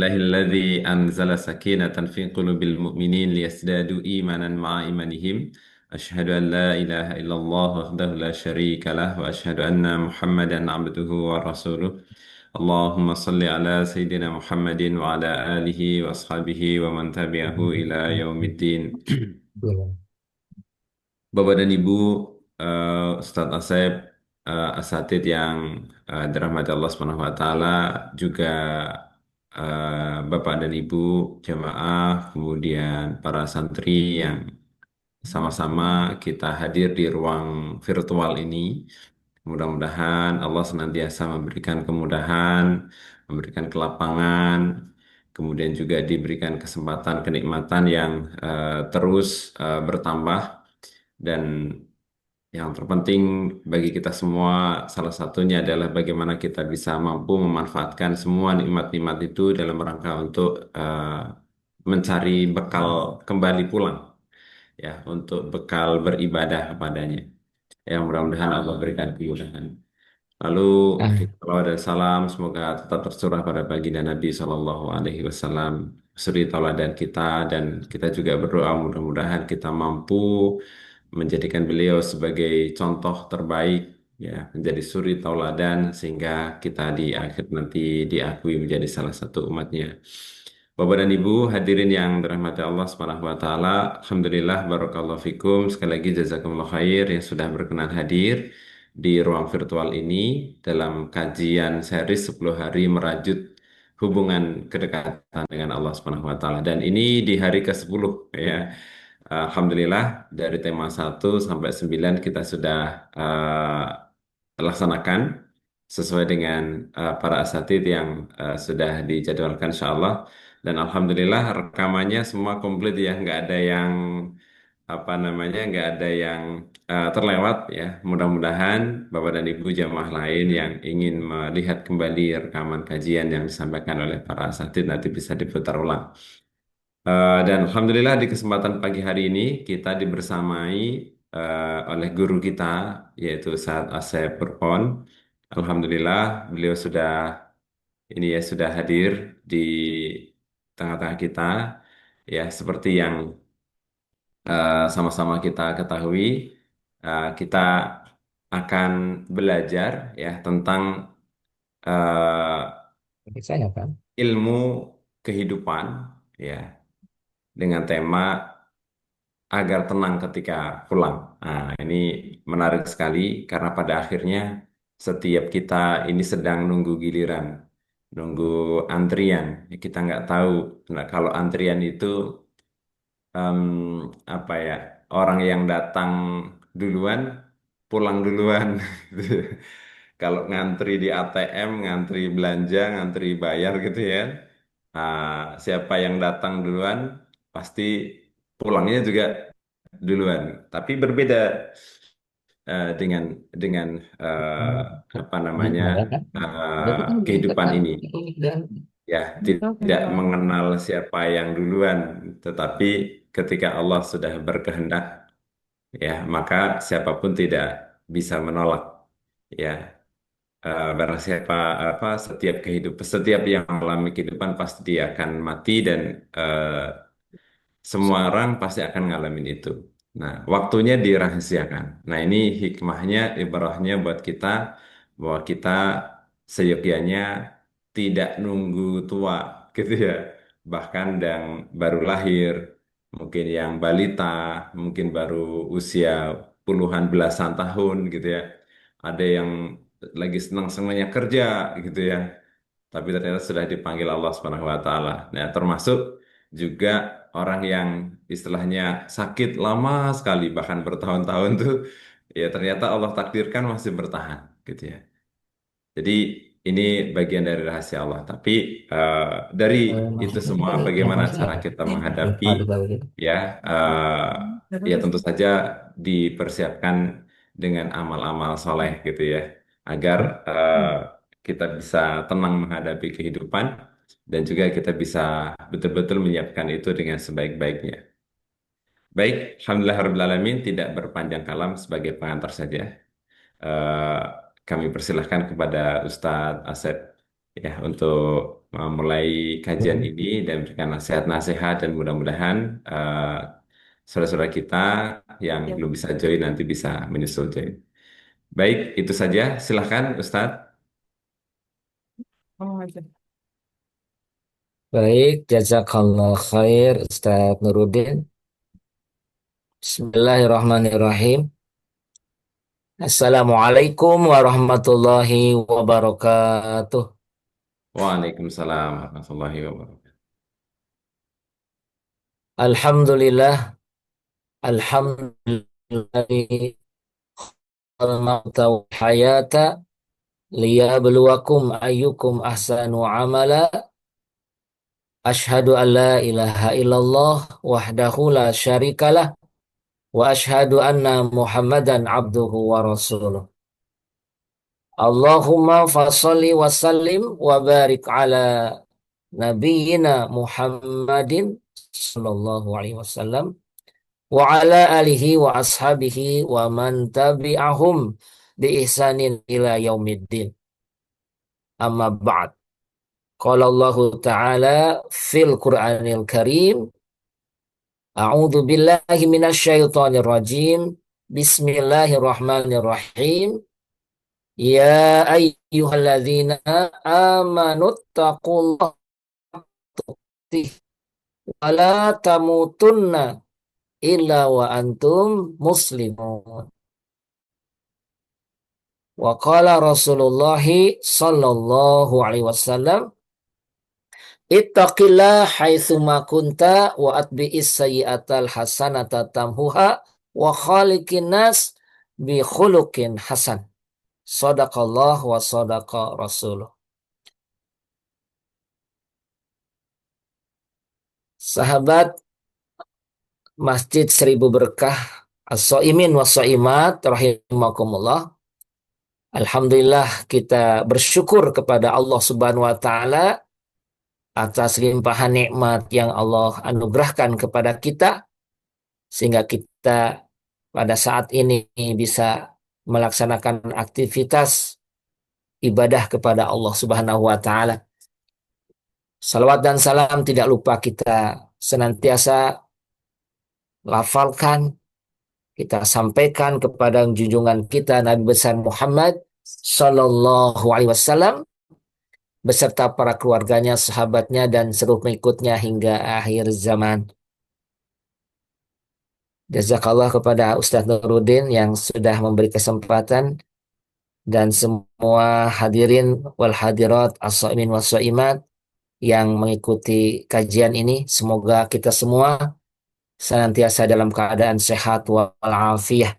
الله الذي أنزل سكينة في قلوب المؤمنين ليزدادوا إيمانا مع إيمانهم أشهد أن لا إله إلا الله وحده لا شريك له وأشهد أن محمدا عبده ورسوله اللهم صل على سيدنا محمد وعلى آله وأصحابه ومن تبعه إلى يوم الدين. Iya. Bapak dan Ibu, Ustadz Asep, asatidz yang dirahmati Allah Subhanahu wa taala, juga Bapak dan Ibu jamaah, kemudian para santri yang sama-sama kita hadir di ruang virtual ini. Mudah-mudahan Allah senantiasa memberikan kemudahan, memberikan kelapangan, kemudian juga diberikan kesempatan kenikmatan yang terus bertambah, dan yang terpenting bagi kita semua, salah satunya adalah bagaimana kita bisa mampu memanfaatkan semua nikmat-nikmat itu dalam rangka untuk mencari bekal kembali pulang, ya, untuk bekal beribadah kepadanya. Yang mudah-mudahan Allah berikan kemudahan. Lalu Ah, kalau ada salam, semoga tetap tercurah pada baginda Nabi Shallallahu Alaihi Wasallam, suri tauladan kita, dan kita juga berdoa mudah-mudahan kita mampu menjadikan beliau sebagai contoh terbaik, ya, menjadi suri tauladan sehingga kita di akhir nanti diakui menjadi salah satu umatnya. Bapak dan Ibu hadirin yang dirahmati Allah Subhanahu wa taala, alhamdulillah barakallahu fikum. Sekali lagi jazakumullah khair yang sudah berkenan hadir di ruang virtual ini dalam kajian seri 10 hari merajut hubungan kedekatan dengan Allah Subhanahu wa taala. Dan ini di hari ke-10, ya. Alhamdulillah dari tema 1 sampai 9 kita sudah laksanakan sesuai dengan para asatidz yang sudah dijadwalkan insya Allah. Dan alhamdulillah rekamannya semua komplit, ya, nggak ada yang apa namanya, nggak ada yang terlewat, ya. Mudah-mudahan Bapak dan Ibu jamaah lain yang ingin melihat kembali rekaman kajian yang disampaikan oleh para asatidz nanti bisa diputar ulang. Dan alhamdulillah di kesempatan pagi hari ini kita dibersamai oleh guru kita, yaitu Ustadz Asep Purpon. Alhamdulillah beliau sudah ini, ya, sudah hadir di tengah-tengah kita, ya, seperti yang sama-sama kita ketahui. Kita akan belajar, ya, tentang eh, Milik saya kan? ilmu kehidupan, ya, dengan tema agar tenang ketika pulang. Nah, ini menarik sekali karena pada akhirnya setiap kita ini sedang nunggu giliran, nunggu antrian. Ya, kita nggak tahu. Nah, kalau antrian itu em, apa ya? Orang yang datang duluan, pulang duluan. Kalau ngantri di ATM, ngantri belanja, ngantri bayar gitu, ya. Nah, siapa yang datang duluan pasti pulangnya juga duluan. Tapi berbeda dengan dengan eh, apa namanya, Gimana kan? Jadi kan kehidupan dikatakan ini, unik dan ya, tidak mengenal siapa yang duluan, tetapi ketika Allah sudah berkehendak, ya, maka siapapun tidak bisa menolak, ya. Barang siapa, setiap yang mengalami kehidupan pasti dia akan mati, dan semua orang pasti akan ngalamin itu. Nah, waktunya dirahasiakan. Nah, ini hikmahnya, ibarahnya buat kita, bahwa kita seyogyanya tidak nunggu tua, gitu, ya. Bahkan yang baru lahir, mungkin yang balita, mungkin baru usia puluhan belasan tahun, gitu, ya. Ada yang lagi senang-senangnya kerja, gitu, ya, tapi ternyata sudah dipanggil Allah Subhanahu wa taala. Nah, termasuk juga orang yang istilahnya sakit lama sekali, bahkan bertahun-tahun tuh, ya, ternyata Allah takdirkan masih bertahan, gitu, ya. Jadi ini bagian dari rahasia Allah. Tapi eh, dari itu maksudnya semua, kita bagaimana nafasnya cara apa? kita menghadapi, Aduh, baru gitu. ya, ya, tentu saja dipersiapkan dengan amal-amal soleh, gitu, ya, agar kita bisa tenang menghadapi kehidupan, dan juga kita bisa betul-betul menyiapkan itu dengan sebaik-baiknya. Baik, alhamdulillah tidak berpanjang kalam, sebagai pengantar saja. Eh, Kami persilahkan kepada Ustadz Asep. ya untuk memulai kajian Hmm. ini dan berikan nasihat-nasihat dan mudah-mudahan saudara-saudara kita yang belum bisa join nanti bisa menyusul join. Baik, itu saja. Silahkan, Ustadz. Baik, jazakallah khair Ustaz Nuruddin. Bismillahirrahmanirrahim. Assalamualaikum warahmatullahi wabarakatuh. Waalaikumsalam warahmatullahi wabarakatuh. Alhamdulillah, alhamdulillah al-mauta wal hayata liyabluwakum ayyukum ahsanu amala. Ashhadu an la ilaha illallah wahdahu la syarikalah wa ashhadu anna Muhammadan abduhu wa rasuluh. Allahumma fasalli wa sallim wa barik ala nabiyyina Muhammadin sallallahu alaihi wasallam wa ala alihi wa ashabihi wa man tabi'ahum bi ihsanin ila yaumiddin. Amma ba'd. Qala Allah Ta'ala fil Qur'anil Karim, A'udzu billahi minasyaitonir rajim. Bismillahirrahmanirrahim. Ya ayyuhalladzina amanu taqullaha wa la tamutunna illa wa antum muslimun. Wa qala Rasulullah sallallahu alaihi wasallam, Ittaqillah haitsuma kunta wa atbi'is sayyi'atal hasanata tamhuha wa khaliqin nas bi khuluqin hasan. Sadaqallah wa sadaqa rasuluh. Sahabat Masjid Seribu Berkah, As-Shaimin wa Shaimat rahimakumullah. Alhamdulillah kita bersyukur kepada Allah Subhanahu wa taala atas limpahan nikmat yang Allah anugerahkan kepada kita sehingga kita pada saat ini bisa melaksanakan aktivitas ibadah kepada Allah Subhanahu wa taala. Salawat dan salam tidak lupa kita senantiasa lafalkan, kita sampaikan kepada junjungan kita Nabi besar Muhammad Sallallahu Alaihi Wasallam beserta para keluarganya, sahabatnya, dan seluruh pengikutnya hingga akhir zaman. Jazakallah kepada Ustadz Nuruddin yang sudah memberi kesempatan dan semua hadirin wal hadirat as-shaimin was shaimat yang mengikuti kajian ini. Semoga kita semua senantiasa dalam keadaan sehat walafiat.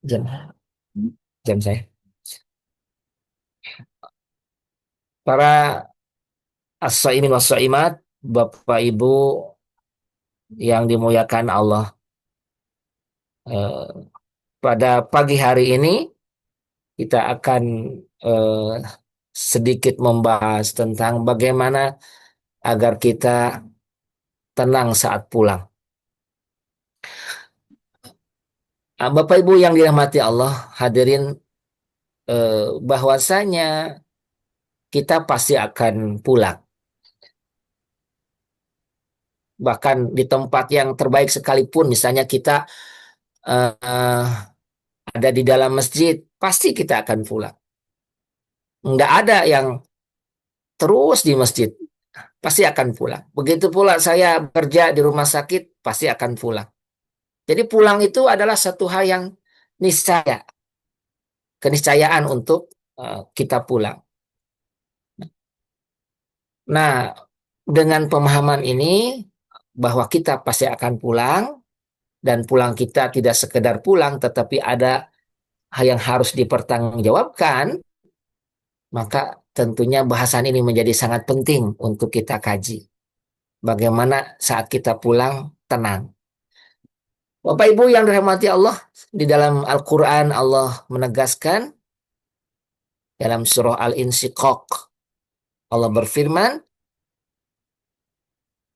Jam, jam saya. Para as-shaimin was shaimat, Bapak Ibu yang dimuliakan Allah, eh, pada pagi hari ini kita akan eh, sedikit membahas tentang bagaimana agar kita tenang saat pulang. Bapak Ibu yang dirahmati Allah, hadirin, bahwasanya kita pasti akan pulang. Bahkan di tempat yang terbaik sekalipun, misalnya kita eh, ada di dalam masjid, pasti kita akan pulang. Nggak ada yang terus di masjid, pasti akan pulang. Begitu pula saya kerja di rumah sakit, pasti akan pulang. Jadi pulang itu adalah satu hal yang niscaya, keniscayaan untuk kita pulang. Nah, dengan pemahaman ini bahwa kita pasti akan pulang dan pulang kita tidak sekedar pulang tetapi ada hal yang harus dipertanggungjawabkan, maka tentunya bahasan ini menjadi sangat penting untuk kita kaji. Bagaimana saat kita pulang tenang. Bapak Ibu yang dirahmati Allah, di dalam Al-Quran Allah menegaskan dalam surah Al-Insyiqaq, Allah berfirman,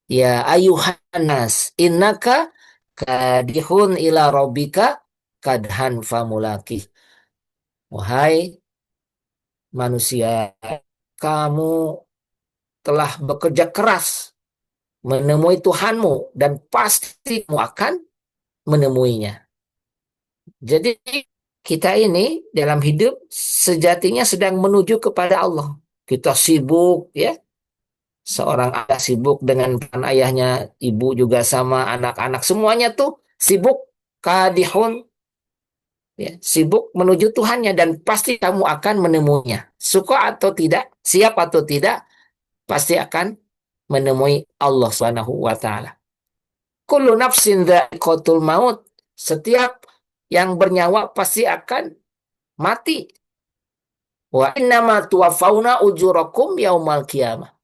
Ya ayuhan nas, innaka kadihun ila rabbika kadhan famulaki. Wahai manusia, kamu telah bekerja keras menemui Tuhanmu dan pasti kamu akan menemuinya. Jadi kita ini dalam hidup sejatinya sedang menuju kepada Allah. Kita sibuk ya, seorang ayah sibuk dengan peran ayahnya, ibu juga sama, anak-anak semuanya tuh sibuk kadihun ya, sibuk menuju Tuhannya dan pasti kamu akan menemuinya. Suka atau tidak, siap atau tidak, pasti akan menemui Allah Subhanahu wa taala. Kullu nafsin dha'iqatul maut. Setiap yang bernyawa pasti akan mati. Wa innama tuwaffawna ujurakum yaumal qiyamah.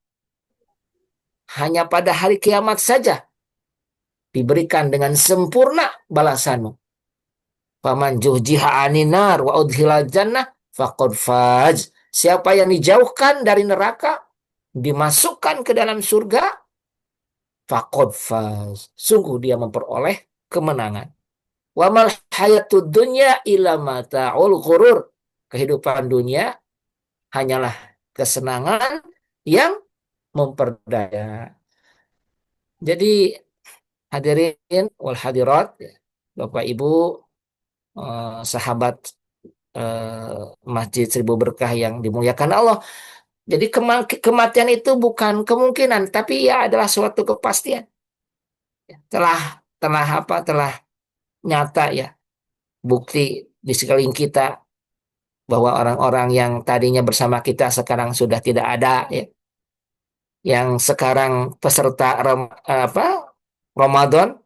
Hanya pada hari kiamat saja diberikan dengan sempurna balasanmu. Faman juhjiha aninar wa udhilal jannah faqad faz. Siapa yang dijauhkan dari neraka, dimasukkan ke dalam surga, faqad faz. Sungguh dia memperoleh kemenangan. Wa mal hayatud dunya illa mata'ul ghurur. Kehidupan dunia hanyalah kesenangan yang memperdaya. Jadi hadirin wal hadirat, Bapak Ibu, sahabat Masjid Seribu Berkah yang dimuliakan Allah. Jadi kematian itu bukan kemungkinan, tapi ya adalah suatu kepastian. Telah telah apa? Telah nyata ya, bukti di sekeliling kita bahwa orang-orang yang tadinya bersama kita sekarang sudah tidak ada ya. Yang sekarang peserta Ramadan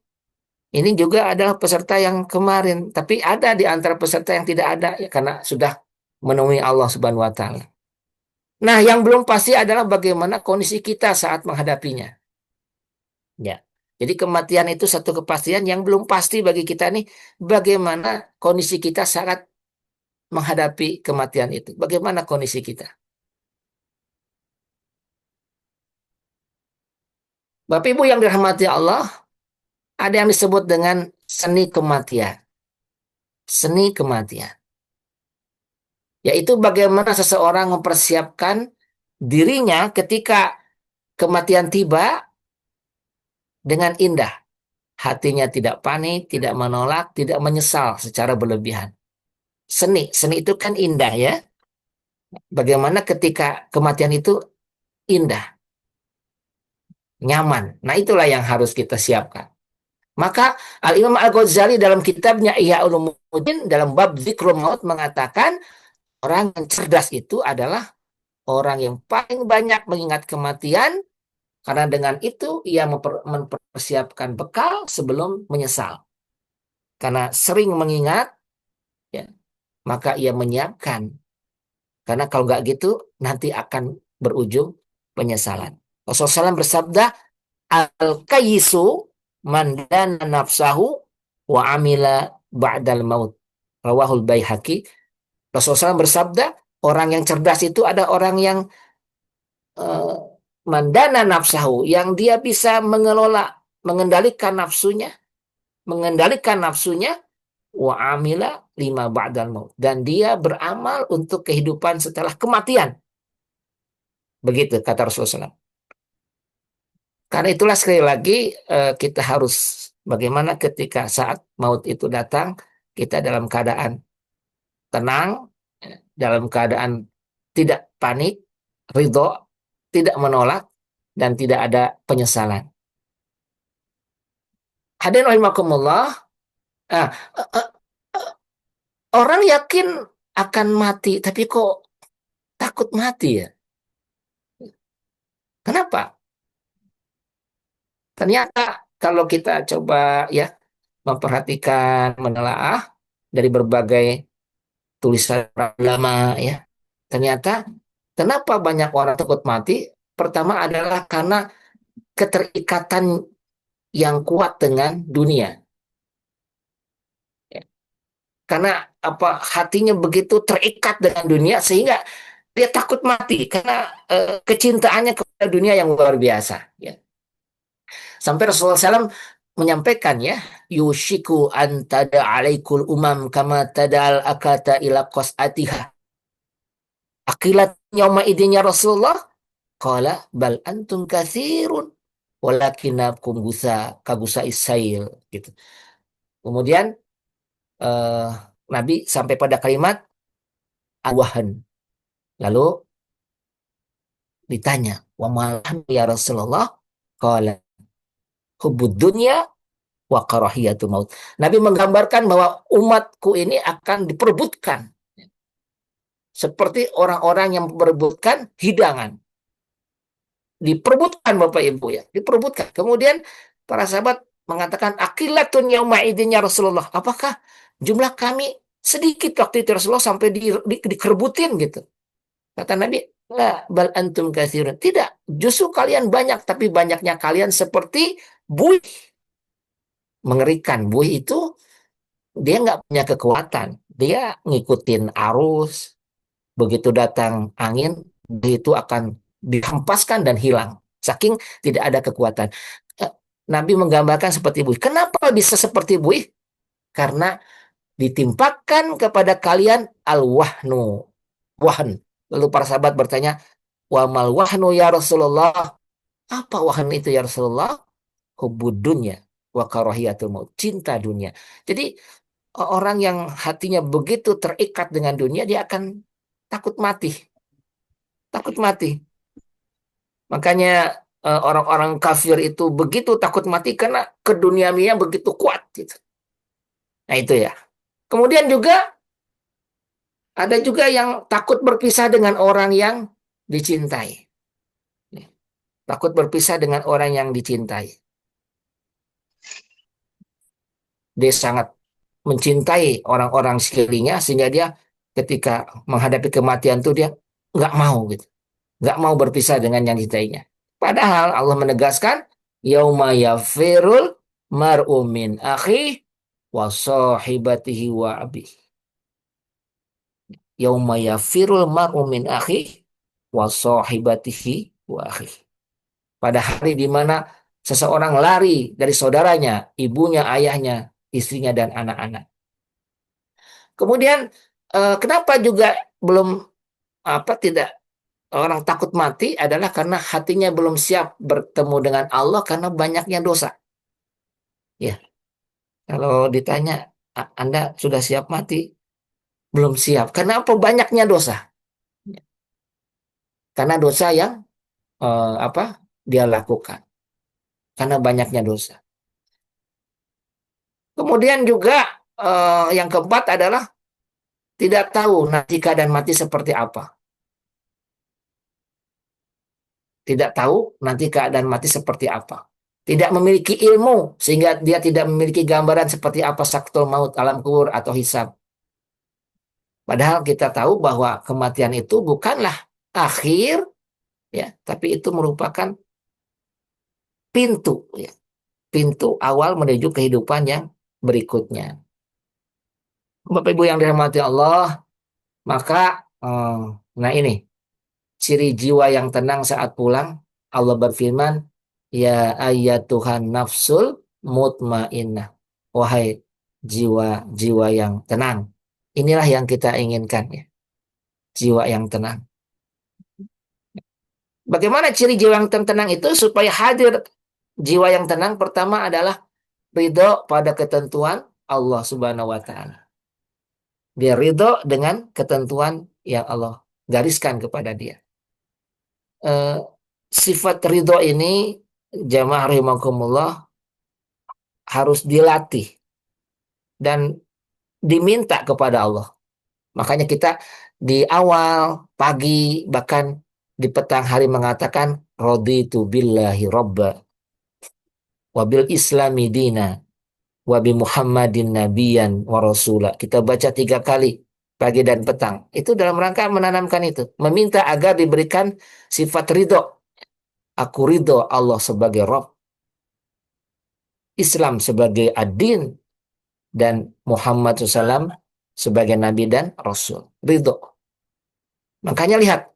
ini juga adalah peserta yang kemarin, tapi ada di antara peserta yang tidak ada ya karena sudah menemui Allah Subhanahu wa taala. Nah, yang belum pasti adalah bagaimana kondisi kita saat menghadapinya. Ya. Jadi kematian itu satu kepastian yang belum pasti bagi kita nih, bagaimana kondisi kita saat menghadapi kematian itu. Bagaimana kondisi kita? Bapak Ibu yang dirahmati Allah, ada yang disebut dengan seni kematian. Seni kematian. Yaitu bagaimana seseorang mempersiapkan dirinya ketika kematian tiba dengan indah. Hatinya tidak panik, tidak menolak, tidak menyesal secara berlebihan. Seni itu kan indah ya. Bagaimana ketika kematian itu indah, nyaman. Nah itulah yang harus kita siapkan. Maka Al-Imam Al-Ghazali dalam kitabnya Ihya Ulumuddin dalam bab Dzikrul Maut mengatakan orang yang cerdas itu adalah orang yang paling banyak mengingat kematian karena dengan itu ia mempersiapkan bekal sebelum menyesal. Karena sering mengingat, ya, maka ia menyiapkan. Karena kalau nggak gitu, nanti akan berujung penyesalan. Rasulullah SAW bersabda, Al-kayisu mandana nafsahu wa amila ba'dal maut. Rawahul Baihaqi. Rasulullah SAW bersabda, orang yang cerdas itu ada orang yang uh, mandana nafsahu, yang dia bisa mengelola, mengendalikan nafsunya, wa amila lima ba'dal maut. Dan dia beramal untuk kehidupan setelah kematian. Begitu kata Rasulullah SAW. Karena itulah sekali lagi kita harus bagaimana ketika saat maut itu datang, kita dalam keadaan tenang, dalam keadaan tidak panik, ridho, tidak menolak, dan tidak ada penyesalan. Hadirin rahimakumullah, ah, eh, eh, orang yakin akan mati, tapi kok takut mati ya? Kenapa? Ternyata kalau kita coba ya memperhatikan, menelaah dari berbagai tulisan para ulama ya, ternyata kenapa banyak orang takut mati? Pertama adalah karena keterikatan yang kuat dengan dunia. Ya. Karena apa hatinya begitu terikat dengan dunia sehingga dia takut mati karena kecintaannya kepada dunia yang luar biasa. Ya. Sampai Rasulullah SAW menyampaikan ya, yushiku antada alaikul umam kama tadal akata ila qas'atiha. Akilat yauma idin ya Rasulullah? Qala bal antum katsirun walakinakum kagusa isail gitu. Kemudian eh, Nabi sampai pada kalimat awahan. Lalu ditanya, wa malahan ya Rasulullah? Qala hubbud dunya wa karahiyatul maut. Nabi menggambarkan bahwa umatku ini akan diperebutkan seperti orang-orang yang memperebutkan hidangan. Diperebutkan Bapak Ibu ya, diperebutkan. Kemudian para sahabat mengatakan akilatun yauma idin ya Rasulullah. Apakah jumlah kami sedikit waktu itu Rasulullah sampai dikerebutin gitu. Kata Nabi, la bal antum katsirun. Tidak, justru kalian banyak tapi banyaknya kalian seperti buih. Mengerikan. Buih itu dia nggak punya kekuatan. Dia ngikutin arus. Begitu datang angin, buih itu akan dihempaskan dan hilang. Saking tidak ada kekuatan. Eh, Nabi menggambarkan seperti buih. Kenapa bisa seperti buih? Karena ditimpakan kepada kalian al-wahnu. Wahn. Lalu para sahabat bertanya, wa mal wahnu ya Rasulullah? Apa wahn itu ya Rasulullah? Hubbud dunya wa karahiyatul maut. Cinta dunia. Jadi orang yang hatinya begitu terikat dengan dunia, dia akan takut mati. Takut mati. Makanya orang-orang kafir itu begitu takut mati karena keduniawinya begitu kuat gitu. Nah itu ya. Kemudian juga ada juga yang takut berpisah dengan orang yang dicintai. Takut berpisah dengan orang yang dicintai. Dia sangat mencintai orang-orang sekelilingnya sehingga dia ketika menghadapi kematian itu dia nggak mau gitu, nggak mau berpisah dengan yang dicintainya. Padahal Allah menegaskan, yauma yafirul mar'u min akhi wa sahibatihi wa abi. Yauma yafirul mar'u min akhi wa sahibatihi wa akhi. Pada hari di mana seseorang lari dari saudaranya, ibunya, ayahnya, istrinya dan anak-anak. Kemudian kenapa juga belum apa tidak orang takut mati adalah karena hatinya belum siap bertemu dengan Allah karena banyaknya dosa. Ya, kalau ditanya Anda sudah siap mati? Belum siap. Kenapa banyaknya dosa? Karena dosa yang apa dia lakukan. Karena banyaknya dosa. Kemudian juga yang keempat adalah tidak tahu nanti keadaan mati seperti apa. Tidak tahu nanti keadaan mati seperti apa. Tidak memiliki ilmu sehingga dia tidak memiliki gambaran seperti apa saktul maut, alam kubur atau hisab. Padahal kita tahu bahwa kematian itu bukanlah akhir ya, tapi itu merupakan pintu ya, pintu awal menuju kehidupan yang berikutnya. Bapak Ibu yang dirahmati Allah, maka eh, nah ini ciri jiwa yang tenang saat pulang. Allah berfirman, ya Tuhan nafsul mutmainnah. Wahai jiwa-jiwa yang tenang. Inilah yang kita inginkan ya, jiwa yang tenang. Bagaimana ciri jiwa yang tenang itu supaya hadir jiwa yang tenang? Pertama adalah ridho pada ketentuan Allah Subhanahu wa taala. Dia ridho dengan ketentuan yang Allah gariskan kepada dia. Eh, Sifat ridho ini jamaah rahimakumullah harus dilatih dan diminta kepada Allah. Makanya kita di awal pagi bahkan di petang hari mengatakan raditu billahi robba wabil islami dina wabi Muhammadin nabiyan wa rasula. Kita baca 3 kali pagi dan petang. Itu dalam rangka menanamkan itu, meminta agar diberikan sifat ridho. Aku ridho Allah sebagai Rabb, Islam sebagai ad-din, dan Muhammad SAW sebagai Nabi dan Rasul. Ridho. Makanya lihat,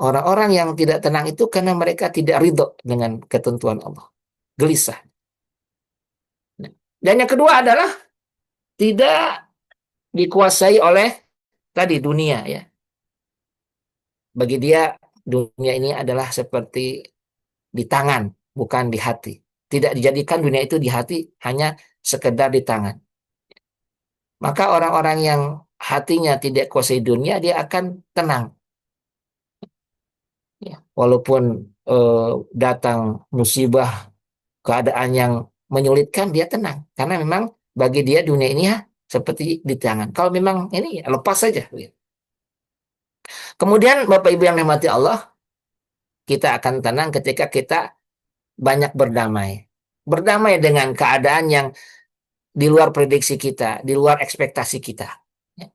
orang-orang yang tidak tenang itu karena mereka tidak ridho dengan ketentuan Allah. Gelisah. Dan yang kedua adalah tidak dikuasai oleh tadi dunia ya. Bagi dia dunia ini adalah seperti di tangan, bukan di hati. Tidak dijadikan dunia itu di hati, hanya sekedar di tangan. Maka orang-orang yang hatinya tidak kuasai dunia, dia akan tenang. Ya. Walaupun eh, datang musibah, keadaan yang menyulitkan, dia tenang. Karena memang bagi dia dunia ini ya seperti di tangan. Kalau memang ini ya lepas saja. Kemudian Bapak Ibu yang dirahmati Allah, kita akan tenang ketika kita banyak berdamai. Berdamai dengan keadaan yang di luar prediksi kita, di luar ekspektasi kita. Ya.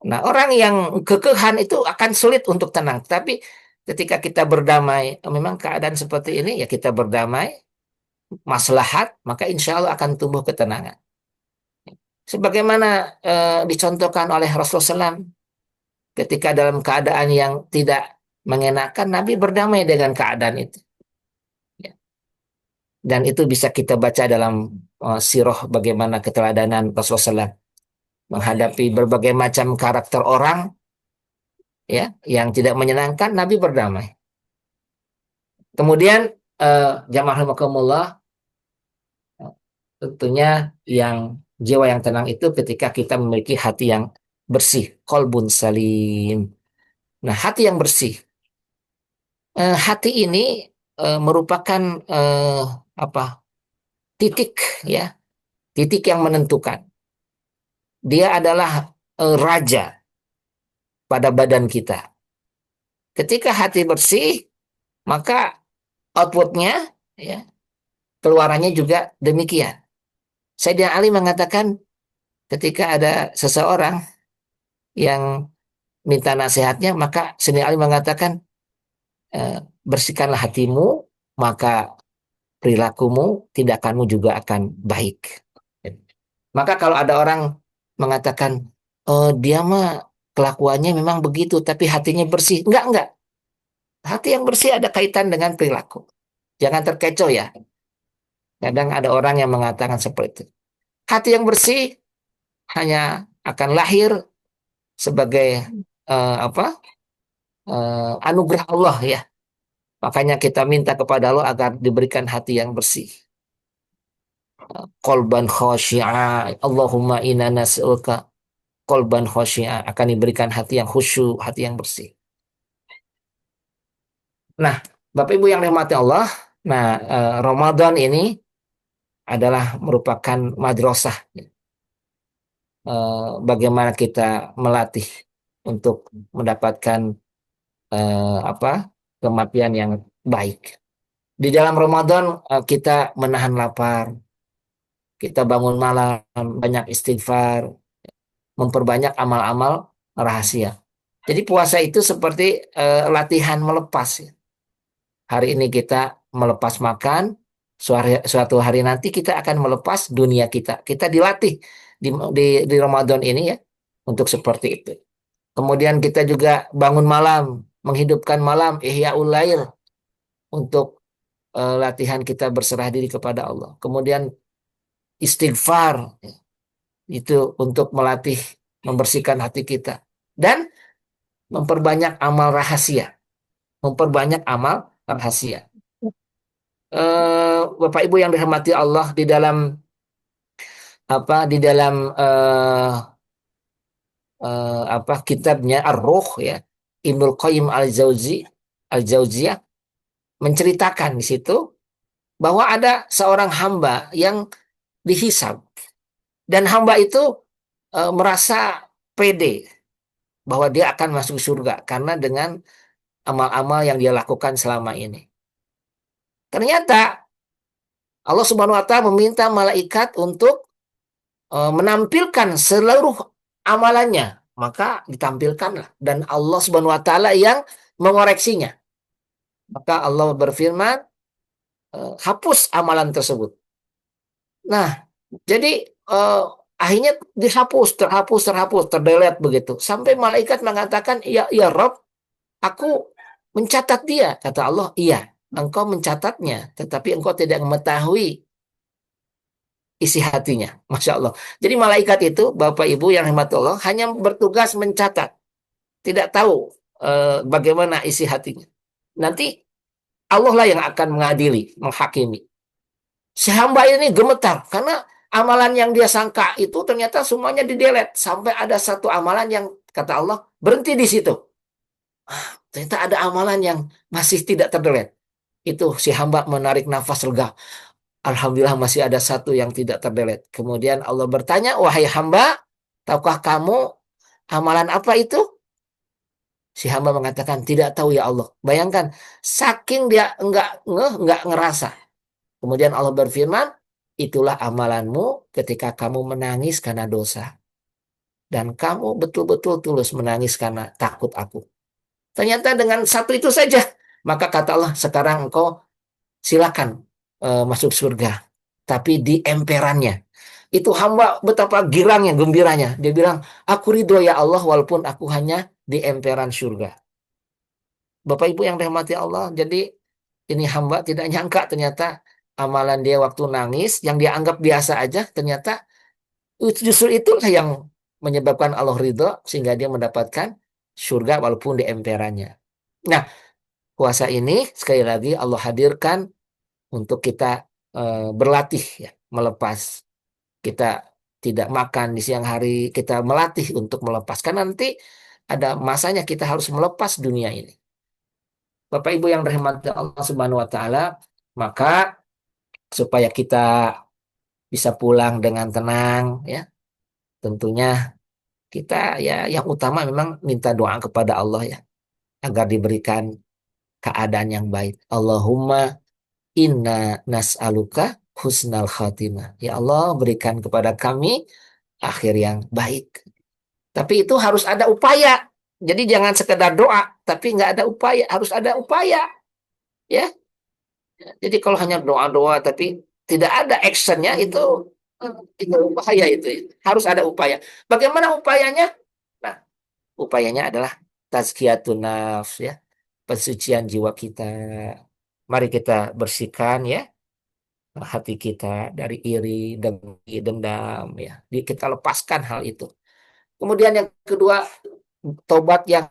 Nah, orang yang kekehan itu akan sulit untuk tenang. Tapi ketika kita berdamai, memang keadaan seperti ini, ya kita berdamai, maslahat, maka insya Allah akan tumbuh ketenangan. Sebagaimana dicontohkan oleh Rasulullah SAW, ketika dalam keadaan yang tidak mengenakan, Nabi berdamai dengan keadaan itu. Ya. Dan itu bisa kita baca dalam sirah bagaimana keteladanan Rasulullah SAW menghadapi berbagai macam karakter orang ya yang tidak menyenangkan, Nabi berdamai. Kemudian jamaah rahimakumullah, tentunya yang jiwa yang tenang itu ketika kita memiliki hati yang bersih, kolbun salim. Nah, hati yang bersih, hati ini merupakan apa? Titik ya, titik yang menentukan. Dia adalah raja pada badan kita. Ketika hati bersih, maka outputnya ya keluarannya juga demikian. Sayyidina Ali mengatakan ketika ada seseorang yang minta nasihatnya, maka Sayyidina Ali mengatakan, bersihkanlah hatimu, maka perilakumu, tindakanmu juga akan baik. Maka kalau ada orang mengatakan, oh, dia mah kelakuannya memang begitu, tapi hatinya bersih. Enggak, enggak. Hati yang bersih ada kaitan dengan perilaku. Jangan terkecoh ya. Kadang ada orang yang mengatakan seperti itu. Hati yang bersih hanya akan lahir sebagai apa anugerah Allah ya. Makanya kita minta kepada Allah agar diberikan hati yang bersih. Qalban khashi'a. Allahumma inna nas'uka qalban khashi'a. Akan diberikan hati yang khusyuk, hati yang bersih. Nah, Bapak Ibu yang dirahmati Allah, nah Ramadan ini adalah merupakan madrasah. Bagaimana kita melatih untuk mendapatkan apa kematian yang baik. Di dalam Ramadan kita menahan lapar, kita bangun malam, banyak istighfar, memperbanyak amal-amal rahasia. Jadi puasa itu seperti latihan melepas. Hari ini kita melepas makan, suatu hari nanti kita akan melepas dunia kita. Kita dilatih di Ramadan ini ya untuk seperti itu. Kemudian kita juga bangun malam, menghidupkan malam, ihyaul lail untuk latihan kita berserah diri kepada Allah. Kemudian istighfar itu untuk melatih membersihkan hati kita dan memperbanyak amal rahasia, memperbanyak amal rahasia. Bapak Ibu yang dirahmati Allah, di dalam apa kitabnya Ar-Ruh ya, Ibnul Qayyim Al-Jauziyah menceritakan di situ bahwa ada seorang hamba yang dihisab dan hamba itu merasa pede bahwa dia akan masuk surga karena dengan amal-amal yang dia lakukan selama ini. Ternyata Allah Subhanahu wa taala meminta malaikat untuk menampilkan seluruh amalannya, maka ditampilkanlah dan Allah Subhanahu wa taala yang mengoreksinya. Maka Allah berfirman, hapus amalan tersebut. Nah, jadi akhirnya dihapus, terhapus, terdelete begitu. Sampai malaikat mengatakan, ya Rob, aku mencatat dia. Kata Allah, iya, engkau mencatatnya, tetapi engkau tidak mengetahui isi hatinya. Masya Allah. Jadi malaikat itu, Bapak Ibu yang rahmat Allah, hanya bertugas mencatat. Tidak tahu bagaimana isi hatinya. Nanti Allah lah yang akan mengadili, menghakimi. Si hamba ini gemetar karena amalan yang dia sangka itu ternyata semuanya didelet sampai ada satu amalan yang kata Allah berhenti di situ. Ternyata ada amalan yang masih tidak terdelet. Itu si hamba menarik nafas lega. Alhamdulillah masih ada satu yang tidak terdelet. Kemudian Allah bertanya, wahai hamba, tahukah kamu amalan apa itu? Si hamba mengatakan, tidak tahu ya Allah. Bayangkan, saking dia enggak ngerasa. Kemudian Allah berfirman, itulah amalanmu ketika kamu menangis karena dosa. Dan kamu betul-betul tulus menangis karena takut aku. Ternyata dengan satu itu saja. Maka kata Allah, sekarang engkau silakan masuk surga. Tapi di emperannya. Itu hamba betapa girangnya, gembiranya. Dia bilang, aku ridho ya Allah walaupun aku hanya di emperan surga. Bapak Ibu yang dirahmati Allah, jadi ini hamba tidak nyangka ternyata amalan dia waktu nangis, yang dia anggap biasa aja, ternyata justru itulah yang menyebabkan Allah ridho sehingga dia mendapatkan surga walaupun di emperannya. Nah, puasa ini sekali lagi Allah hadirkan untuk kita berlatih ya, melepas. Kita tidak makan di siang hari, kita melatih untuk melepas. Karena nanti ada masanya kita harus melepas dunia ini. Bapak Ibu yang dirahmati Allah Subhanahu wa taala, maka supaya kita bisa pulang dengan tenang ya, tentunya kita ya yang utama memang minta doa kepada Allah ya agar diberikan keadaan yang baik. Allahumma inna nas'aluka husnal khatimah. Ya Allah, berikan kepada kami akhir yang baik. Tapi itu harus ada upaya. Jadi jangan sekedar doa, tapi nggak ada upaya. Harus ada upaya, ya. Jadi kalau hanya doa-doa tapi tidak ada actionnya itu bahaya itu. Harus ada upaya. Bagaimana upayanya? Nah, upayanya adalah tazkiyatun nafs, ya, pensucian jiwa kita. Mari kita bersihkan ya hati kita dari iri, dengki, dendam, ya. Kita lepaskan hal itu. Kemudian yang kedua, tobat yang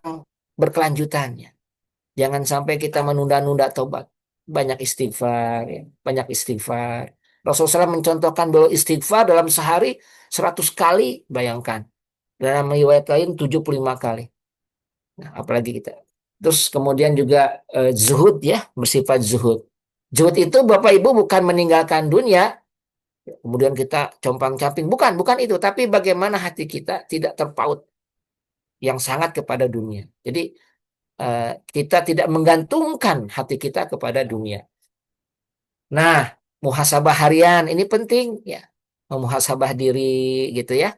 berkelanjutan ya. Jangan sampai kita menunda-nunda tobat. Banyak istighfar, ya. Banyak istighfar. Rasulullah SAW mencontohkan bahwa istighfar dalam sehari 100 kali, bayangkan. Dalam riwayat lain 75 kali. Nah, apalagi kita. Terus kemudian juga zuhud ya, bersifat zuhud. Zuhud itu Bapak Ibu bukan meninggalkan dunia, kemudian kita compang-camping. Bukan, bukan itu. Tapi bagaimana hati kita tidak terpaut yang sangat kepada dunia. Jadi kita tidak menggantungkan hati kita kepada dunia. Nah, muhasabah harian ini penting ya. Muhasabah diri gitu ya.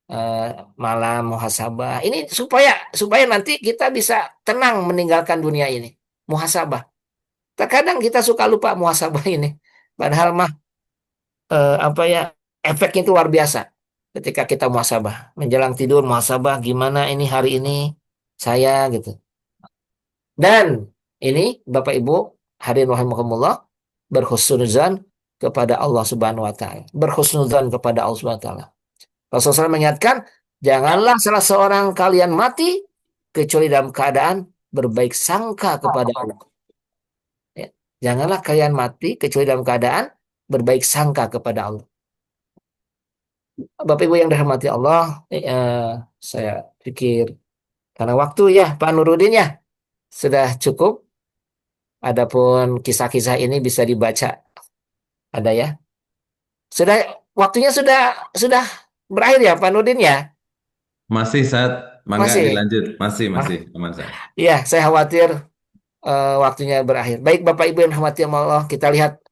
Eh, Malam muhasabah. Ini supaya supaya nanti kita bisa tenang meninggalkan dunia ini. Muhasabah. Terkadang kita suka lupa muhasabah ini. Padahal mah apa ya efeknya itu luar biasa. Ketika kita muhasabah, menjelang tidur muhasabah gimana ini hari ini saya gitu. Dan ini Bapak Ibu hadirin rahimakumullah berhusnuzan kepada Allah Subhanahu wa taala. Berhusnuzan kepada Allah Subhanahu wa taala. Rasulullah SAW mengingatkan, janganlah salah seorang kalian mati kecuali dalam keadaan berbaik sangka kepada Allah. Ya. Janganlah kalian mati kecuali dalam keadaan berbaik sangka kepada Allah. Bapak Ibu yang dirahmati Allah, saya pikir karena waktu ya Pak Nurudin ya sudah cukup. Adapun kisah-kisah ini bisa dibaca, ada ya. Sudah waktunya sudah berakhir ya Pak Nurdin ya? Masih saat mangga Masih. dilanjut, masih Ah, masih aman saat. iya, saya khawatir waktunya berakhir. Baik Bapak Ibu yang rahmati Allah, kita lihat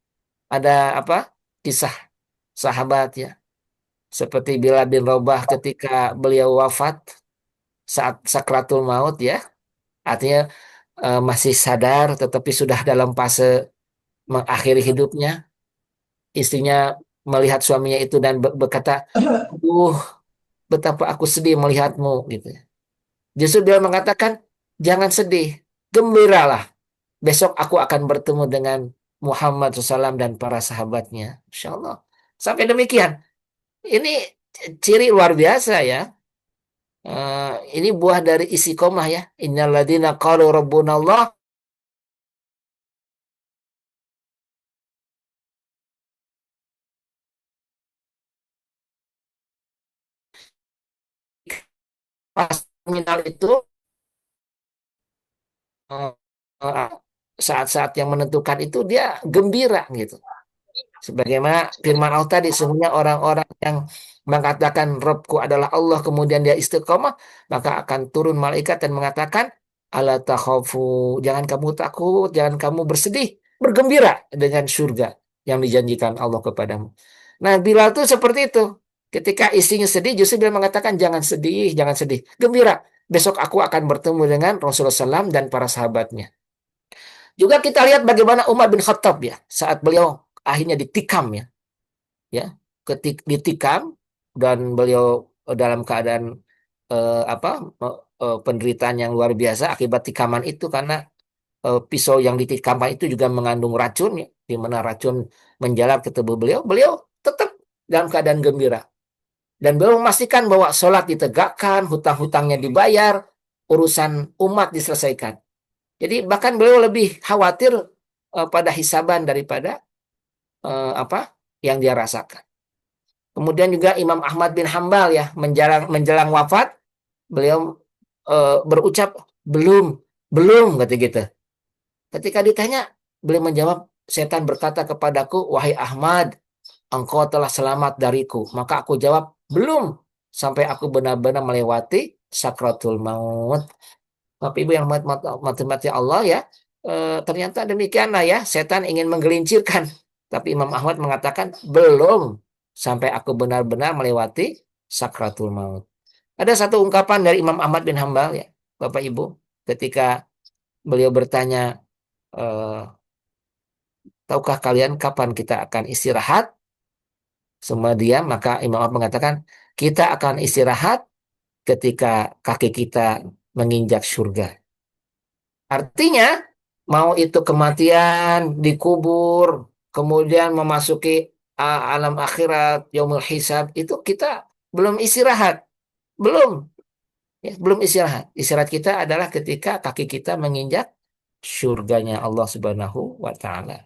ada apa? Kisah sahabat ya. Seperti Bilal bin Rabah ketika beliau wafat saat sakratul maut ya. Artinya masih sadar tetapi sudah dalam fase mengakhiri hidupnya. Istrinya melihat suaminya itu dan berkata, "Aduh, betapa aku sedih melihatmu," gitu. Justru dia mengatakan, jangan sedih, gembiralah. Besok aku akan bertemu dengan Muhammad SAW dan para sahabatnya. Insya Allah. Sampai demikian. Ini ciri luar biasa ya. Ini buah dari istiqomah ya. Innalladzina qalu rabbunallah pas terminal itu eh, eh, saat-saat yang menentukan itu dia gembira gitu. Sebagaimana firman Allah tadi, sesungguhnya orang-orang yang mengatakan Robku adalah Allah, kemudian dia istiqomah, maka akan turun malaikat dan mengatakan, ala takhafu, jangan kamu takut, jangan kamu bersedih, bergembira dengan surga yang dijanjikan Allah kepadamu. Nah, Bilal tuh seperti itu. Ketika istrinya sedih, justru dia mengatakan, jangan sedih, jangan sedih, gembira. Besok aku akan bertemu dengan Rasulullah SAW dan para sahabatnya. Juga kita lihat bagaimana Umar bin Khattab ya, saat beliau akhirnya ditikam ya, ditikam dan beliau dalam keadaan penderitaan yang luar biasa akibat tikaman itu karena pisau yang ditikam itu juga mengandung racun ya, di mana racun menjalar ke tubuh beliau, beliau tetap dalam keadaan gembira dan beliau memastikan bahwa sholat ditegakkan, hutang-hutangnya dibayar, urusan umat diselesaikan. Jadi bahkan beliau lebih khawatir pada hisaban daripada apa yang dia rasakan. Kemudian juga Imam Ahmad bin Hambal ya menjelang wafat beliau berucap belum belum kata gitu. Ketika ditanya beliau menjawab setan berkata kepadaku wahai Ahmad engkau telah selamat dariku maka aku jawab belum sampai aku benar-benar melewati sakratul maut. Bapak Ibu yang mati Allah ya, ternyata demikianlah ya, setan ingin menggelincirkan. Tapi Imam Ahmad mengatakan, belum sampai aku benar-benar melewati sakratul maut. Ada satu ungkapan dari Imam Ahmad bin Hambal ya, Bapak Ibu, ketika beliau bertanya, eh, tahukah kalian kapan kita akan istirahat? Semua diam, maka Imam Ahmad mengatakan, kita akan istirahat ketika kaki kita menginjak surga. Artinya, mau itu kematian, dikubur, kemudian memasuki alam akhirat, yaumul hisab, itu kita belum istirahat. Belum. Ya, belum istirahat. Istirahat kita adalah ketika kaki kita menginjak surganya Allah Subhanahu wa Ta'ala.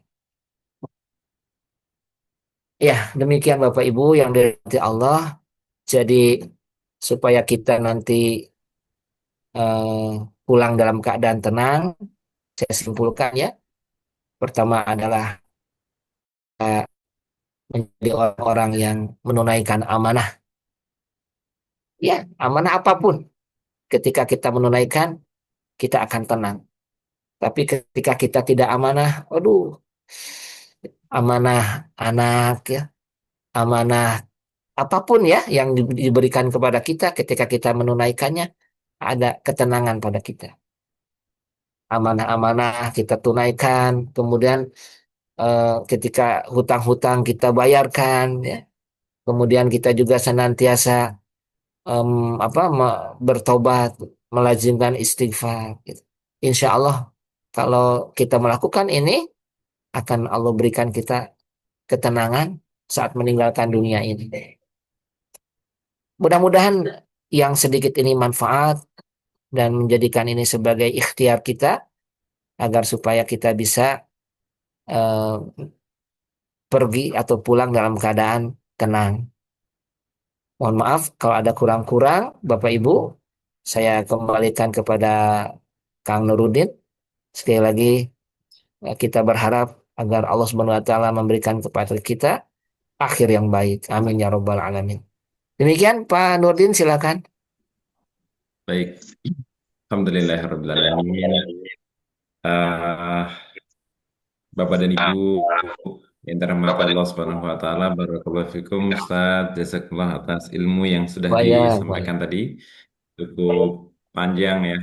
Ya, demikian Bapak Ibu yang dirahmati Allah. Jadi, supaya kita nanti eh, pulang dalam keadaan tenang, saya simpulkan ya. Pertama adalah menjadi orang-orang yang menunaikan amanah. Ya, amanah apapun. Ketika kita menunaikan, kita akan tenang. Tapi ketika kita tidak amanah, aduh, amanah anak ya, amanah apapun ya yang diberikan kepada kita, ketika kita menunaikannya, ada ketenangan pada kita. Amanah-amanah kita tunaikan, kemudian ketika hutang-hutang kita bayarkan, ya. Kemudian kita juga senantiasa em, bertobat, melazimkan istighfar. Gitu. Insya Allah kalau kita melakukan ini akan Allah berikan kita ketenangan saat meninggalkan dunia ini. Mudah-mudahan yang sedikit ini manfaat dan menjadikan ini sebagai ikhtiar kita agar supaya kita bisa eh, pergi atau pulang dalam keadaan tenang. Mohon maaf kalau ada kurang-kurang, Bapak Ibu. Saya kembalikan kepada Kang Nurudin. Sekali lagi kita berharap agar Allah Subhanahu wa taala memberikan kepada kita akhir yang baik. Amin ya rabbal alamin. Demikian Pak Nurdin silakan. Baik, Alhamdulillahirrahmanirrahim. Eh, Bapak dan Ibu yang dirahmati Allah Subhanahu wa taala, barakallahu fikum Ustaz, jazakallah atas ilmu yang sudah Baik, baik. disampaikan tadi. Cukup panjang ya,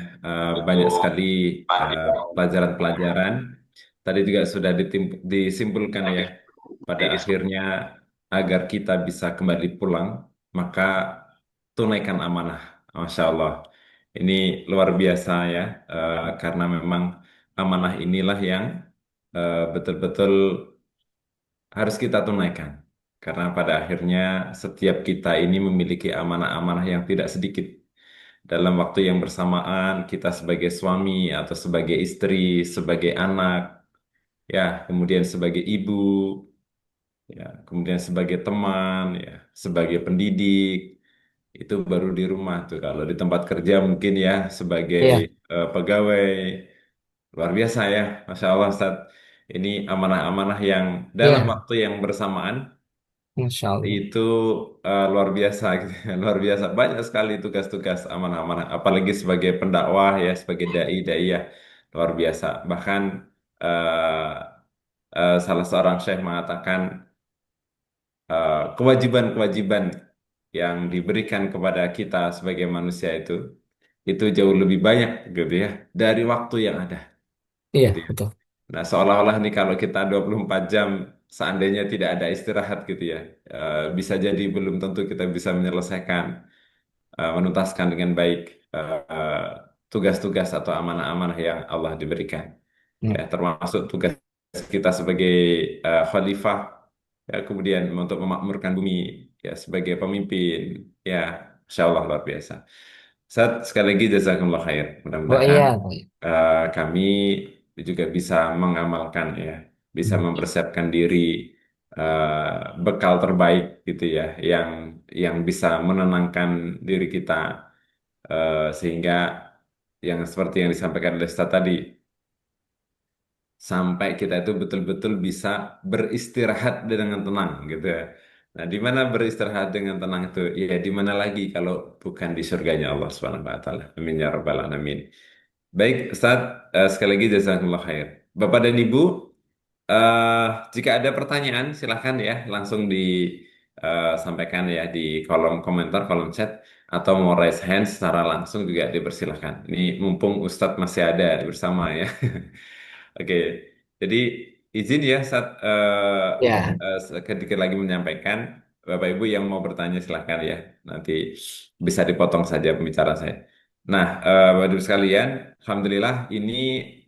banyak sekali pelajaran-pelajaran. Tadi juga sudah disimpulkan ya, pada akhirnya agar kita bisa kembali pulang, maka tunaikan amanah. Masya Allah. Ini luar biasa ya, karena memang amanah inilah yang betul-betul harus kita tunaikan. Karena pada akhirnya setiap kita ini memiliki amanah-amanah yang tidak sedikit. dalam waktu yang bersamaan kita sebagai suami atau sebagai istri, sebagai anak, ya, kemudian sebagai ibu, ya, kemudian sebagai teman, ya, sebagai pendidik, itu baru di rumah tuh. Kalau di tempat kerja mungkin ya sebagai Iya, pegawai, luar biasa ya, Masya Allah Ustaz. Ini amanah-amanah yang dalam iya, waktu yang bersamaan Masya Allah. itu luar biasa gitu ya. Luar biasa banyak sekali tugas-tugas amanah-amanah apalagi sebagai pendakwah ya sebagai dai ya luar biasa bahkan salah seorang syekh mengatakan kewajiban-kewajiban yang diberikan kepada kita sebagai manusia itu jauh lebih banyak gitu ya dari waktu yang ada gitu Iya, ya. betul. Nah, seolah-olah nih kalau kita 24 jam seandainya tidak ada istirahat gitu ya, bisa jadi belum tentu kita bisa menyelesaikan, menuntaskan dengan baik eh, tugas-tugas atau amanah-amanah yang Allah diberikan. Hmm. Ya, termasuk tugas kita sebagai khalifah, ya, kemudian untuk memakmurkan bumi, ya, sebagai pemimpin, ya, Insya Allah luar biasa. Sekali lagi jazakumullah khair. Oh Mudah-mudahan iya, kami juga bisa mengamalkan ya, bisa Hmm. mempersiapkan diri bekal terbaik gitu ya, yang bisa menenangkan diri kita sehingga yang seperti yang disampaikan oleh Ustaz tadi, sampai kita itu betul-betul bisa beristirahat dengan tenang gitu ya. Nah, di mana beristirahat dengan tenang itu? Ya, di mana lagi kalau bukan di surganya Allah Subhanahu wa taala. Amin ya rabbal alamin. Baik, Ustaz, sekali lagi jazakumullah khair. Bapak dan Ibu, eh, jika ada pertanyaan silahkan ya langsung disampaikan ya di kolom komentar, kolom chat atau mau raise hand secara langsung juga dipersilahkan. Ini mumpung Ustadz masih ada bersama ya. Oke, jadi izin ya saat ya, sedikit lagi menyampaikan, Bapak Ibu yang mau bertanya silahkan ya, nanti bisa dipotong saja pembicaraan saya. Nah, Bapak Ibu sekalian, Alhamdulillah ini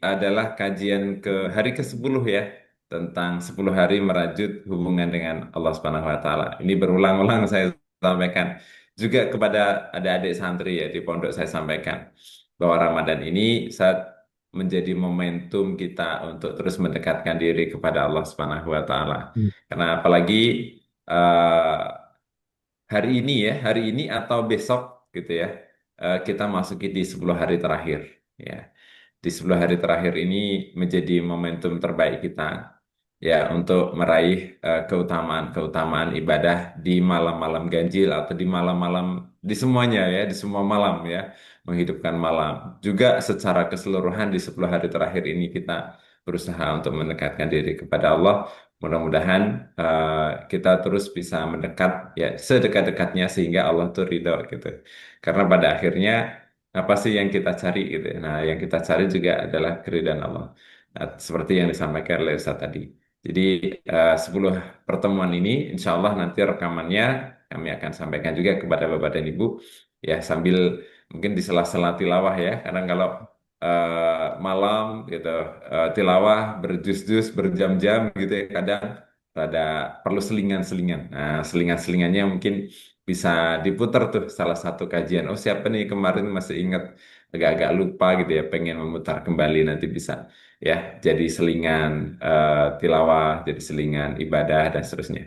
adalah kajian ke hari ke-10 ya, tentang 10 hari merajut hubungan dengan Allah Subhanahu wa Ta'ala. Ini berulang-ulang saya sampaikan juga kepada adik-adik santri ya di pondok saya sampaikan bahwa Ramadan ini saat menjadi momentum kita untuk terus mendekatkan diri kepada Allah Subhanahu wa taala. Hmm. Karena apalagi eh, hari ini ya, hari ini atau besok gitu ya, kita masuki di 10 hari terakhir ya. Di 10 hari terakhir ini menjadi momentum terbaik kita ya untuk meraih keutamaan-keutamaan ibadah di malam-malam ganjil atau di malam-malam di semuanya ya, di semua malam ya, menghidupkan malam. Juga secara keseluruhan di 10 hari terakhir ini kita berusaha untuk mendekatkan diri kepada Allah. Mudah-mudahan kita terus bisa mendekat ya sedekat-dekatnya sehingga Allah tuh ridho gitu. Karena pada akhirnya apa sih yang kita cari gitu ya. Nah, yang kita cari juga adalah keridhaan Allah. Nah, seperti yang disampaikan oleh Ustaz tadi. Jadi 10 pertemuan ini insya Allah nanti rekamannya kami akan sampaikan juga kepada Bapak dan Ibu ya sambil mungkin di sela-sela tilawah ya. Karena kalau malam gitu tilawah berjus-jus berjam-jam gitu ya kadang rada perlu selingan-selingan. Nah, selingan-selingannya mungkin bisa diputar tuh salah satu kajian. Oh, siapa nih kemarin masih ingat agak-agak lupa gitu ya, pengen memutar kembali nanti bisa ya jadi selingan tilawah, jadi selingan ibadah dan seterusnya.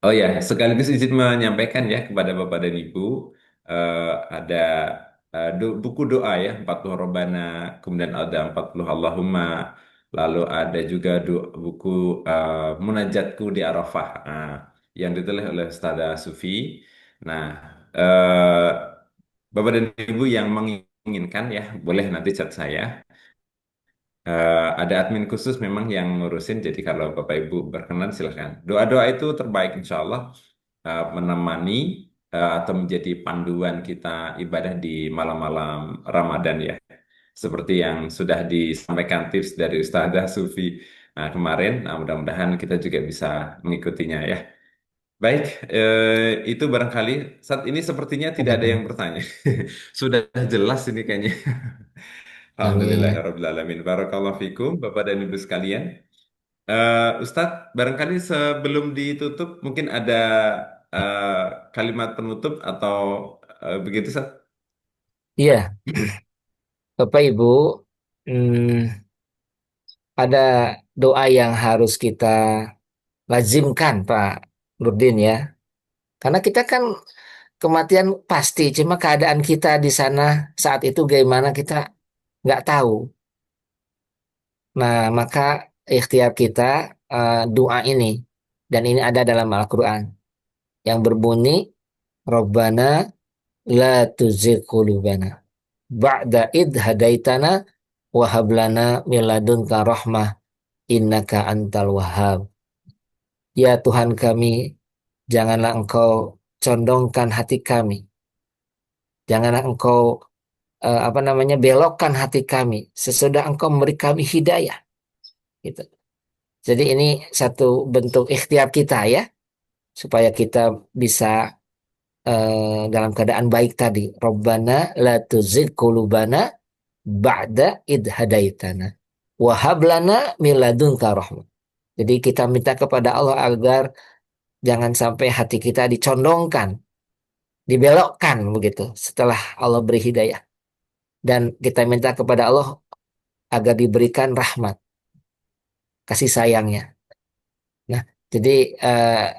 Oh ya, sekaligus izin menyampaikan ya kepada Bapak dan Ibu eh, ada buku doa ya 40 Robana, kemudian ada 40 Allahumma, lalu ada juga buku Munajatku di Arafah yang ditulis oleh Ustazah Sufi. Nah, eh, Bapak dan Ibu yang menginginkan ya boleh nanti chat saya. Ada admin khusus memang yang ngurusin, jadi kalau Bapak Ibu berkenan silahkan. Doa-doa itu terbaik insya Allah menemani atau menjadi panduan kita ibadah di malam-malam Ramadan ya. Seperti yang sudah disampaikan tips dari Ustazah Sufi kemarin, nah, mudah-mudahan kita juga bisa mengikutinya ya. Baik, itu barangkali saat ini sepertinya tidak ada yang bertanya. Sudah jelas ini kayaknya. Amin. Alhamdulillahirrahmanirrahim. Barakallahu fikum, Bapak dan Ibu sekalian. Ustadz, barangkali sebelum ditutup, mungkin ada kalimat penutup atau begitu, Ustadz? Iya, Bapak Ibu, hmm, ada doa yang harus kita lazimkan, Pak Nurdin ya. Karena kita kan kematian pasti, cuma keadaan kita di sana saat itu bagaimana kita nggak tahu. Nah, maka ikhtiar kita doa ini, dan ini ada dalam Al-Quran yang berbunyi, Rabbana la tuzigh qulubana ba'da id hadaitana wa hab lana min ladunka rahmah innaka antal wahhab. Ya Tuhan kami, janganlah Engkau condongkan hati kami, janganlah Engkau apa namanya belokkan hati kami sesudah Engkau memberi kami hidayah. Gitu. Jadi ini satu bentuk ikhtiar kita ya, supaya kita bisa dalam keadaan baik tadi. Rabbana la tuzigh qulubana ba'da id hadaitana wa hab lana min ladunka rahmah. Jadi kita minta kepada Allah agar jangan sampai hati kita dicondongkan, dibelokkan begitu setelah Allah beri hidayah. Dan kita minta kepada Allah agar diberikan rahmat, kasih sayangnya. Nah, jadi eh,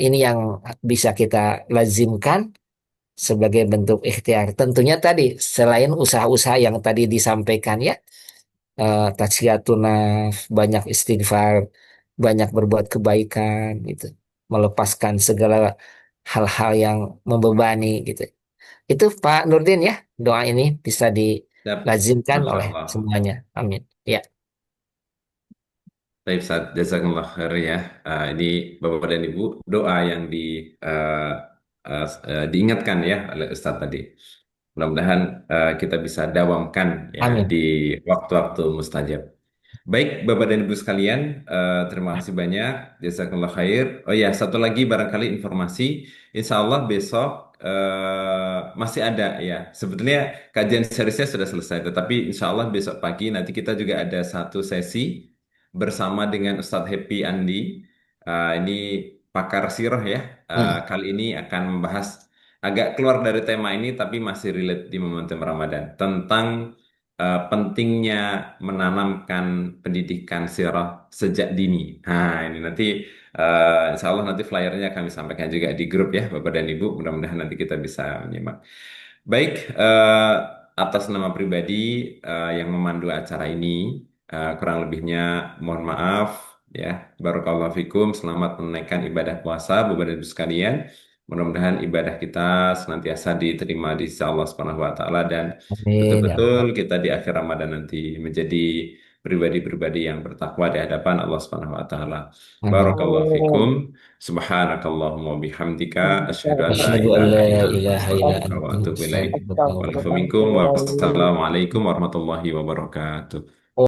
ini yang bisa kita lazimkan sebagai bentuk ikhtiar. Tentunya tadi selain usaha-usaha yang tadi disampaikan ya, tazkiyatun nafs, banyak istighfar, banyak berbuat kebaikan gitu, melepaskan segala hal-hal yang membebani gitu. Itu Pak Nurdin ya, doa ini bisa Siap. dilazimkan Masya oleh Allah. semuanya. Amin. Ya, Baik, Ustaz. Jazakallah khair ya. Ini Bapak dan Ibu, doa yang eh, diingatkan ya oleh Ustadz tadi. Mudah-mudahan kita bisa dawamkan ya di amin. waktu-waktu mustajab. Baik, Bapak dan Ibu sekalian, terima kasih banyak. Jazakallah khair. Oh ya, satu lagi barangkali informasi. Insya Allah besok masih ada ya. Sebetulnya kajian seriesnya sudah selesai, tetapi insya Allah besok pagi nanti kita juga ada satu sesi bersama dengan Ustadz Happy Andi. Ini pakar sirah ya. Hmm. Kali ini akan membahas agak keluar dari tema ini, tapi masih relate di momentum Ramadan tentang pentingnya menanamkan pendidikan sirah sejak dini. Nah, ini nanti insya Allah nanti flyernya kami sampaikan juga di grup ya, Bapak dan Ibu. Mudah-mudahan nanti kita bisa menyimak. Baik, atas nama pribadi yang memandu acara ini, kurang lebihnya mohon maaf ya. Barakallahu fikum. Selamat menunaikan ibadah puasa, Bapak dan Ibu sekalian. Mudah-mudahan ibadah kita senantiasa diterima di sisi Allah Subhanahu wa taala dan Amin ya betul-betul Allah. kita di akhir Ramadan nanti menjadi pribadi-pribadi yang bertakwa di hadapan Allah Subhanahu wa taala. Amin. Barakallahu fikum. Subhanakallahumma bihamdika asyhadu an la Asyhadu an ilaha la illa anta ilaha illa astaghfiruka wa anta atubu ilaik. astaghfiruka wa Wa'alaikum atubu minkum wassalamualaikum warahmatullahi wabarakatuh.